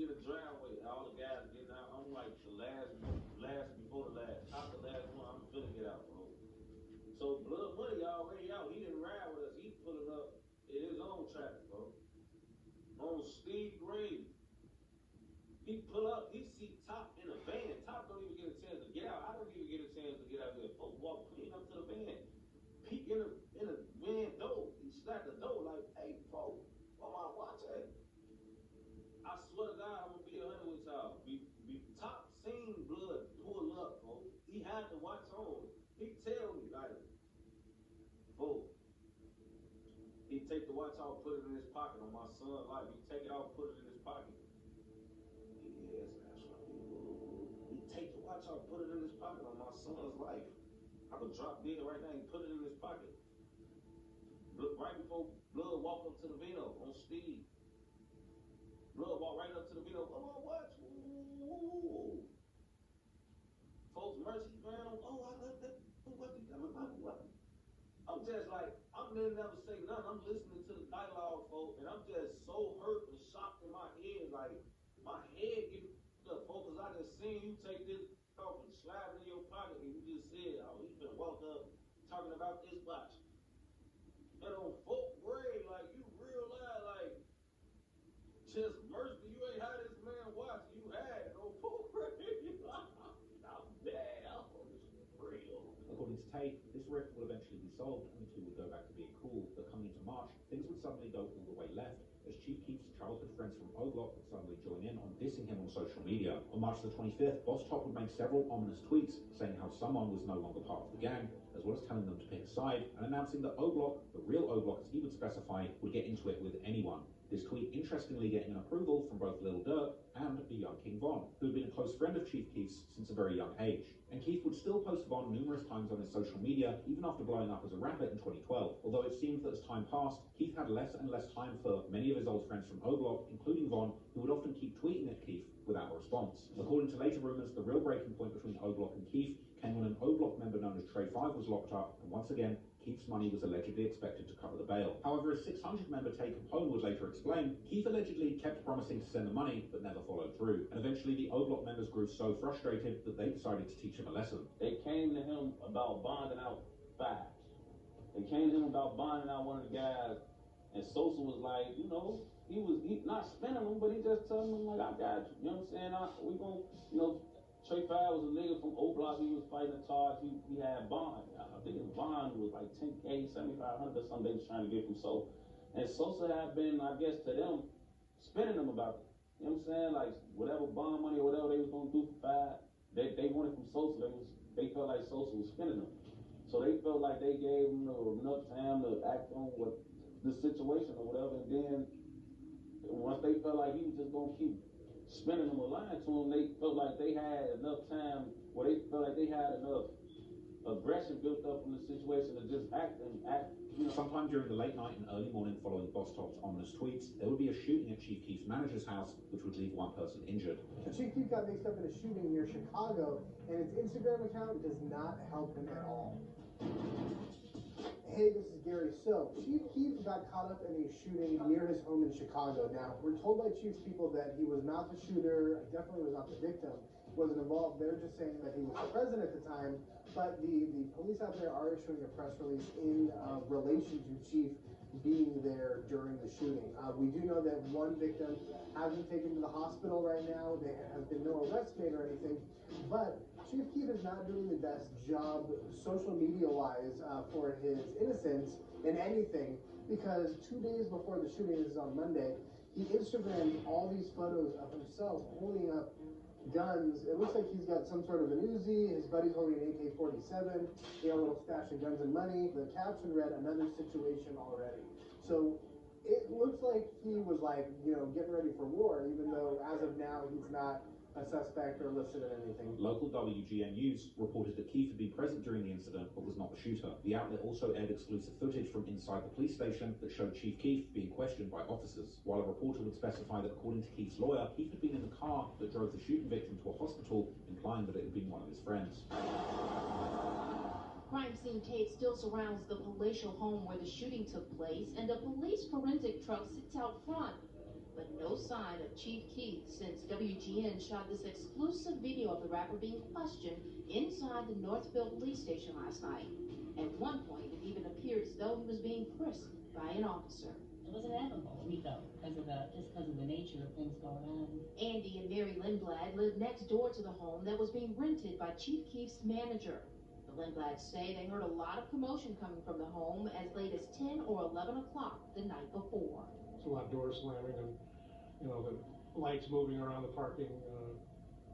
get a driveway. All the guys getting out. I'm like the last before the last. After the last one, I'm finna get out, bro. So Blood Money already out. He didn't ride with us. He pulling up in his own traffic, bro. On Steve Green. He pull up, he see Top in a van. Top don't even get a chance to get out. I don't even get a chance to get out there. Folks walk clean up to the van. Peek in a van door. He slapped the door like, hey, bro, what my watch at? I swear to God, I'm gonna be 100 with y'all. Top seen Blood pull up, bro. He had the watch on. He tell me, like, bro, he take the watch off, put it in his pocket on my son's life. He take it off, put it in his pocket. Yes, that's right. He take the watch off, put it in his pocket on my son's life. I could drop dead right now. He put it in his pocket. Right before Blood walked up to the Vino on Steve. Blood walked right up to the Vino. Oh, watch. Ooh. Folks, mercy, man. Oh, I left that. What? I'm just like, I'm gonna never say nothing. I'm listening to the dialogue, folks, and I'm just so hurt and shocked in my head. Like, my head getting up, folks, because I just seen you take this off and slide it in your pocket, and you just said, oh, he been walk up talking about this watch. And on folk grade, like, you real loud, like, just mercy, you ain't had this man watch, you had it on folk grade. I'm dead. I'm on this real. According to Tate, this rift will eventually be solved and the two would go back to being cool, but coming into March, things would suddenly go all the way left, as Chief Keef's childhood friends from O-Block would suddenly join in on dissing him on social media. On March the 25th, Boss Top would make several ominous tweets saying how someone was no longer part of the gang, as well as telling them to pick a side, and announcing that O-Block, the real O-Block as he would specify, would get into it with anyone. This tweet interestingly getting an approval from both Lil Durk and the young King Von, who had been a close friend of Chief Keef's since a very young age. And Keef would still post Von numerous times on his social media, even after blowing up as a rapper in 2012. Although it seemed that as time passed, Keef had less and less time for many of his old friends from O-Block, including Von, who would often keep tweeting at Keef without a response. According to later rumors, the real breaking point between O-Block and Keef came when an O-Block member known as Trey 5 was locked up, and once again, Keef's money was allegedly expected to cover the bail. However, as 600 member Tay Capone would later explain, Keef allegedly kept promising to send the money, but never followed through. And eventually, the O-Block members grew so frustrated that they decided to teach him a lesson. They came to him about bonding out fives. They came to him about bonding out one of the guys, and Sosa was like, you know, he not spending them, but he just telling them, like, I got you. You know what I'm saying? We gonna, you know, Trey 5 was a nigga from O-Block. He was fighting a charge. He had bond. I think his bond was like 10K, 7,500 or something they was trying to get from Sosa. And Sosa had been, I guess, to them, spending them about it. You know what I'm saying? Like, whatever bond money or whatever they was going to do for 5, they wanted from Sosa. They felt like Sosa was spending them. So they felt like they gave him enough time to act on what the situation or whatever. And then once they felt like he was just going to keep spending them or lying to them, they felt like they had enough time, or they felt like they had enough aggression built up in the situation to just act. You know, sometime during the late night and early morning following Boss Top's ominous tweets, there would be a shooting at Chief Keef's manager's house, which would leave one person injured. So Chief Keef got mixed up in a shooting near Chicago, and his Instagram account does not help him at all. Hey, this is Gary. So, Chief Keef got caught up in a shooting near his home in Chicago. Now, we're told by Chief's people that he was not the shooter, definitely was not the victim, wasn't involved. They're just saying that he was present at the time, but the police out there are issuing a press release in relation to Chief being there during the shooting. We do know that one victim has been taken to the hospital right now. There has been no arrest made or anything, but Chief Keef is not doing the best job social media-wise for his innocence in anything, because 2 days before the shooting, this is on Monday, he Instagrammed all these photos of himself holding up guns. It looks like he's got some sort of an Uzi. His buddy's holding an AK-47. He had a little stash of guns and money. The caption read, "Another situation already." So it looks like he was like, you know, getting ready for war, even though as of now he's not a suspect or listed in anything. Local WGN News reported that Keef had been present during the incident but was not the shooter. The outlet also aired exclusive footage from inside the police station that showed Chief Keef being questioned by officers, while a reporter would specify that according to Keef's lawyer, Keef had been in the car that drove the shooting victim to a hospital, implying that it had been one of his friends. Crime scene tape still surrounds the palatial home where the shooting took place, and a police forensic truck sits out front. But no sign of Chief Keith since WGN shot this exclusive video of the rapper being questioned inside the Northville police station last night. At one point, it even appeared as though he was being frisked by an officer. It was inevitable, we thought, because of the nature of things going on. Andy and Mary Lindblad lived next door to the home that was being rented by Chief Keef's manager. The Lindblads say they heard a lot of commotion coming from the home as late as 10 or 11 o'clock the night before. It's a lot of doors slamming and, the lights moving around the parking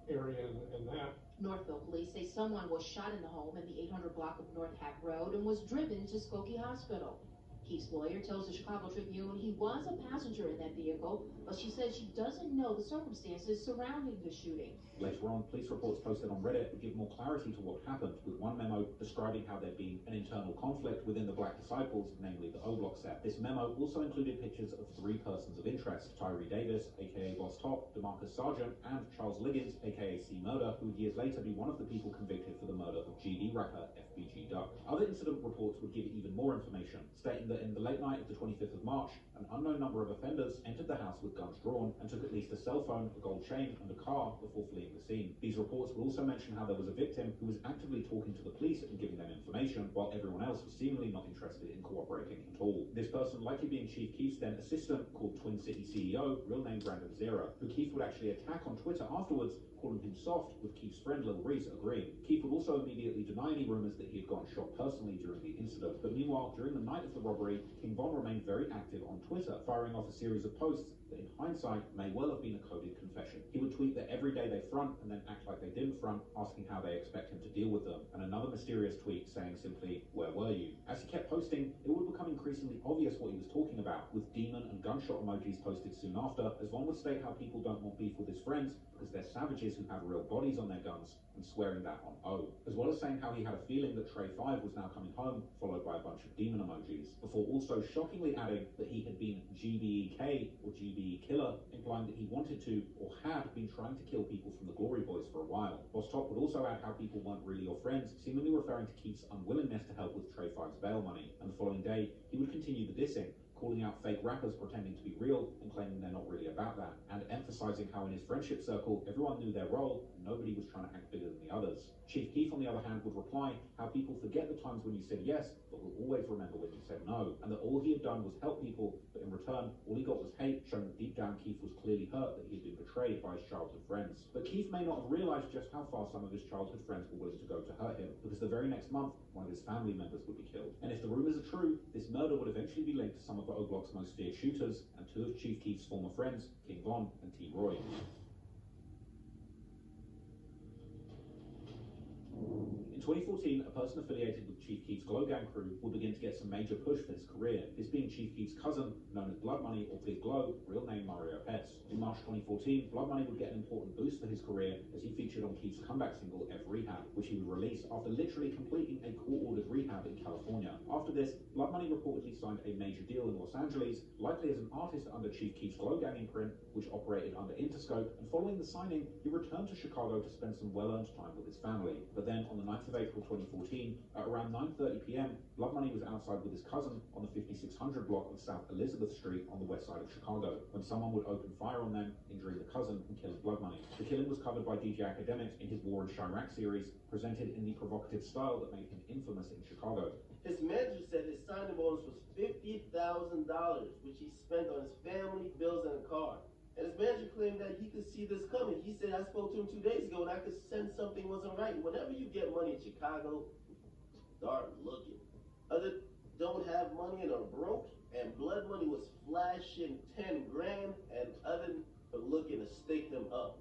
area and that. Northville police say someone was shot in the home in the 800 block of North Hack Road and was driven to Skokie Hospital. Keith's lawyer tells the Chicago Tribune he was a passenger in that vehicle, but she says she doesn't know the circumstances surrounding the shooting. Later on, police reports posted on Reddit would give more clarity to what happened, with one memo describing how there'd been an internal conflict within the Black Disciples, namely the O-Block set. This memo also included pictures of 3 persons of interest: Tyree Davis, aka Boss Top, DeMarcus Sargent, and Charles Liggins, aka C. Murder, who would years later be one of the people convicted for the murder of GD rapper FBG Duck. Other incident reports would give even more information, stating that in the late night of the 25th of March, an unknown number of offenders entered the house with guns drawn and took at least a cell phone, a gold chain, and a car before fleeing the scene. These reports would also mention how there was a victim who was actively talking to the police and giving them information, while everyone else was seemingly not interested in cooperating at all. This person likely being Chief Keef's then assistant, called Twin City CEO, real name Brandon Zera, who Keef would actually attack on Twitter afterwards, calling him soft, with Keef's friend Lil Reese agreeing. Keef would also immediately deny any rumours that he had gotten shot personally during the incident. But meanwhile, during the night of the robbery, King Von remained very active on Twitter, firing off a series of posts that in hindsight may well have been a coded confession. He would tweet that every day they front and then act like they didn't front, asking how they expect him to deal with them, and another mysterious tweet saying simply, "Where were you?" As he kept posting, it would become increasingly obvious what he was talking about, with demon and gunshot emojis posted soon after, as Von would state how people don't want beef with his friends because they're savages who have real bodies on their guns, and swearing that on O, as well as saying how he had a feeling that Trey 5 was now coming home, followed by a bunch of demon emojis, before also shockingly adding that he had been GBEK, or GBE Killer, implying that he wanted to, or had been trying to kill people from the Glory Boys for a while. Boss Top would also add how people weren't really your friends, seemingly referring to Keith's unwillingness to help with Trey 5's bail money, and the following day, he would continue the dissing, calling out fake rappers pretending to be real and claiming they're not really about that, and emphasizing how in his friendship circle, everyone knew their role and nobody was trying to act bigger than the others. Chief Keef, on the other hand, would reply how people forget the times when you said yes, but will always remember when you said no, and that all he had done was help people, but in return, all he got was hate, showing that deep down Keef was clearly hurt that he had been betrayed by his childhood friends. But Keef may not have realized just how far some of his childhood friends were willing to go to hurt him, because the very next month, one of his family members would be killed. And if the rumors are true, this murder would eventually be linked to some of the O-Block's most feared shooters, and 2 of Chief Keef's former friends, King Von and T. Roy. In 2014, a person affiliated with Chief Keef's Glow Gang crew would begin to get some major push for his career, this being Chief Keef's cousin, known as Blood Money or Big Glow, real name Mario Hetz. In March 2014, Blood Money would get an important boost for his career as he featured on Keef's comeback single, F Rehab, which he would release after literally completing a court-ordered rehab in California. After this, Blood Money reportedly signed a major deal in Los Angeles, likely as an artist under Chief Keef's Glow Gang imprint, which operated under Interscope, and following the signing, he returned to Chicago to spend some well-earned time with his family. But then, on the 9th of April 2014, at around 9:30 p.m., Blood Money was outside with his cousin on the 5600 block of South Elizabeth Street on the west side of Chicago, when someone would open fire on them, injuring the cousin and killing Blood Money. The killing was covered by DJ Academics in his War in Chirac series, presented in the provocative style that made him infamous in Chicago. His manager said his signing bonus was $50,000, which he spent on his family, bills, and a car. And his manager claimed that he could see this coming. He said, I spoke to him 2 days ago and I could sense something wasn't right. Whenever you get money in Chicago, start looking. Others don't have money and are broke, and Blood Money was flashing 10 grand, and others are looking to stake them up.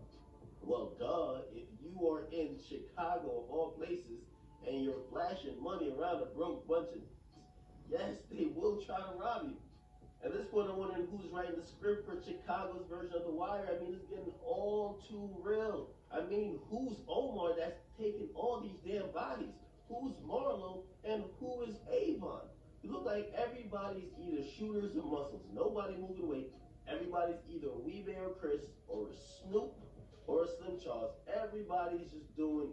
Well, duh, if you are in Chicago of all places and you're flashing money around a broke bunch of, yes, they will try to rob you. At this point, I'm wondering who's writing the script for Chicago's version of The Wire. I mean, it's getting all too real. I mean, who's Omar that's taking all these damn bodies? Who's Marlo and who is Avon? It looks like everybody's either shooters or muscles. Nobody moving weight. Everybody's either a Wee Bear or Chris or a Snoop or a Slim Charles. Everybody's just doing.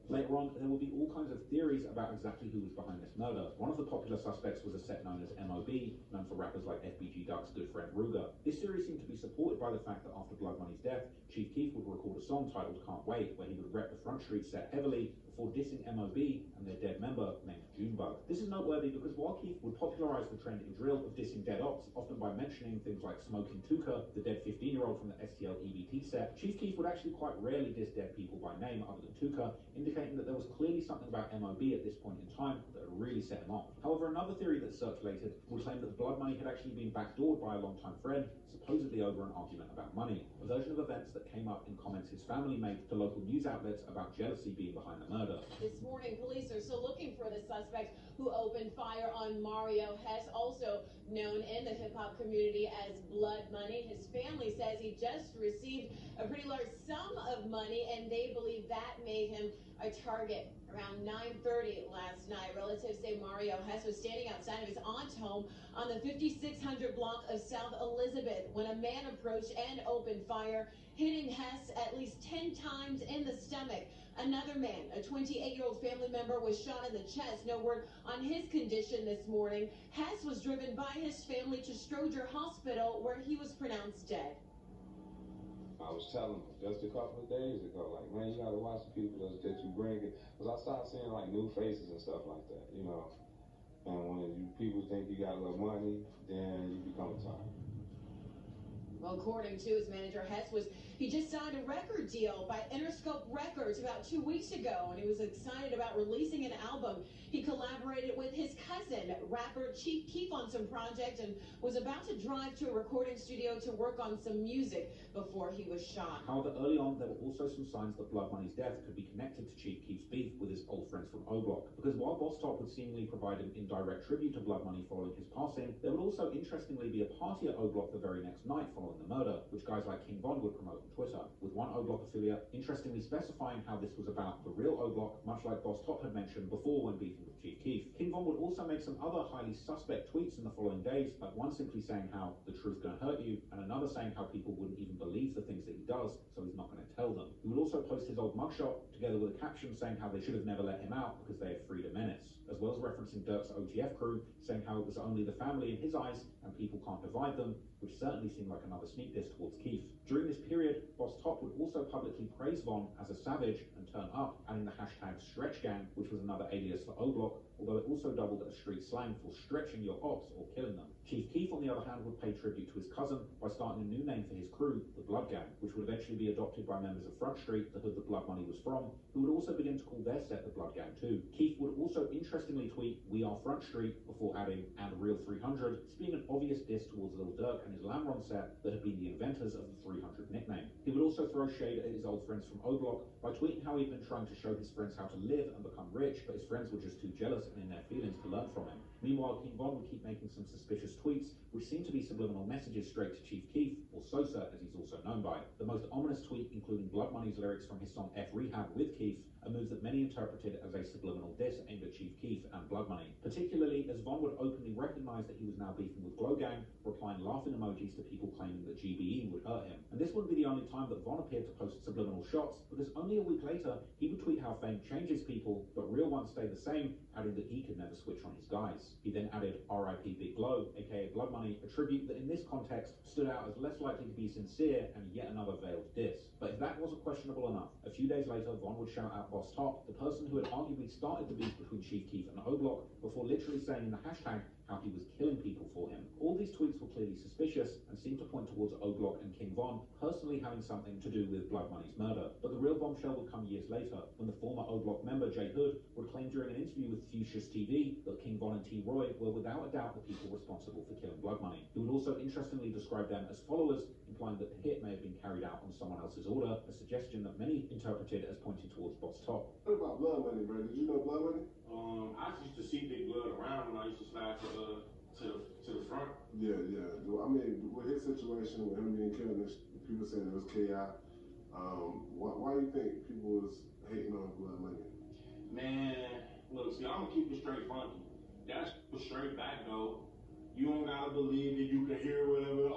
Later on, there will be all kinds of theories about exactly who was behind this murder. One of the popular suspects was a set known as MOB, known for rappers like FBG Duck's good friend Ruger. This theory seemed to be supported by the fact that after Blood Money's death, Chief Keef would record a song titled Can't Wait, where he would rep the Front Street set heavily before dissing MOB and their dead member named Junebug. This is noteworthy because while Keef would popularise the trend in drill of dissing dead ops, often by mentioning things like Smoking Tuka, the dead 15-year-old from the STL EBT set, Chief Keef would actually quite rarely diss dead people by name other than Tuka, indicating that there was clearly something about MOB at this point in time that had really set him off. However, another theory that circulated would claim that Blood Money had actually been backdoored by a longtime friend, supposedly over an argument about money, a version of events that came up in comments his family made to local news outlets about jealousy being behind the murder. This morning, police are still looking for the suspect who opened fire on Mario Hess, also known in the hip-hop community as Blood Money. His family says he just received a pretty large sum of money, and they believe that made him a target. Around 9:30 last night, relatives say Mario Hess was standing outside of his aunt's home on the 5600 block of South Elizabeth when a man approached and opened fire, hitting Hess at least 10 times in the stomach. Another man, a 28-year-old family member, was shot in the chest. No word on his condition this morning. Hess was driven by his family to Stroger Hospital, where he was pronounced dead. I was telling them just a couple of days ago, like, man, you gotta watch the people that you bring it, because I started seeing like new faces and stuff like that, you know. And when people think you got a little money, then you become a target. Well, according to his manager, he just signed a record deal by Interscope Records about 2 weeks ago, and he was excited about releasing an album. He collaborated with his cousin, rapper Chief Keef, on some project and was about to drive to a recording studio to work on some music before he was shot. However, early on, there were also some signs that Blood Money's death could be connected to Chief Keef's beef with his old friends from O-Block. Because while Boss Top would seemingly provide an indirect tribute to Blood Money following his passing, there would also interestingly be a party at O-Block the very next night following the murder, which guys like King Von would promote on Twitter, with one O-Block affiliate interestingly specifying how this was about the real O-Block, much like Boss Top had mentioned before when beefing with Chief Keef. King Von would also make some other highly suspect tweets in the following days, like one simply saying how the truth's gonna hurt you, and another saying how people wouldn't even believe the things that he does, so he's not gonna tell them. He would also post his old mugshot, together with a caption saying how they should have never let him out because they had freed a menace, as well as referencing Dirk's OTF crew, saying how it was only the family in his eyes, and people can't divide them, which certainly seemed like another sneak diss towards Keef. During this period, Boss Top would also publicly praise Von as a savage and turn up, adding the hashtag Stretch Gang, which was another alias for O-Block, although it also doubled as street slang for stretching your ops or killing them. Chief Keef, on the other hand, would pay tribute to his cousin by starting a new name for his crew, the Blood Gang, which would eventually be adopted by members of Front Street, the hood that Blood Money was from, who would also begin to call their set the Blood Gang too. Keef would also interestingly tweet, "We are Front Street," before adding, "and Real 300, this being an obvious diss towards Lil Durk and his Lamron set that had been the inventors of the 300 nickname. He would also throw shade at his old friends from O-Block by tweeting how he'd been trying to show his friends how to live and become rich, but his friends were just too jealous and in their feelings to learn from him. Meanwhile, King Von would keep making some suspicious tweets, which seemed to be subliminal messages straight to Chief Keef, or Sosa as he's also known by. The most ominous tweet including Blood Money's lyrics from his song F Rehab with Keef, a move that many interpreted as a subliminal diss aimed at Chief Keef and Blood Money, particularly as Von would openly recognise that he was now beefing with Glow Gang, replying laughing emojis to people claiming that GBE would hurt him. And this wouldn't be the only time that Von appeared to post subliminal shots, because only a week later, he would tweet how fame changes people, but real ones stay the same, adding that he could never switch on his guys. He then added RIP Big Glow, aka Blood Money, a tribute that in this context stood out as less likely to be sincere and yet another veiled diss. But if that wasn't questionable enough, a few days later, Von would shout out Boss Top, the person who had arguably started the beef between Chief Keef and O-Block, before literally saying in the hashtag how he was killing people for him. All these tweets were clearly suspicious and seemed to point towards O-Block and King Von personally having something to do with Blood Money's murder. But the real bombshell would come years later, when the former O-Block member Jay Hood would claim during an interview with Fuchsia's TV that King Von and T. Roy were without a doubt the people responsible for killing Blood Money. He would also interestingly describe them as followers, implying that the hit may have been carried out on someone else's order, a suggestion that many interpreted as pointing towards Boss Top. What about Blood Money, bro? Did you know Blood Money? I used to see Big Blood around when I used to slide to the front. Yeah. I mean, with his situation, with him being killed, people saying it was chaos. Why do you think people was hating on Blood Money? Man, look, see, I'm gonna keep it straight funky. That's straight back though. You don't gotta believe it. You can hear whatever.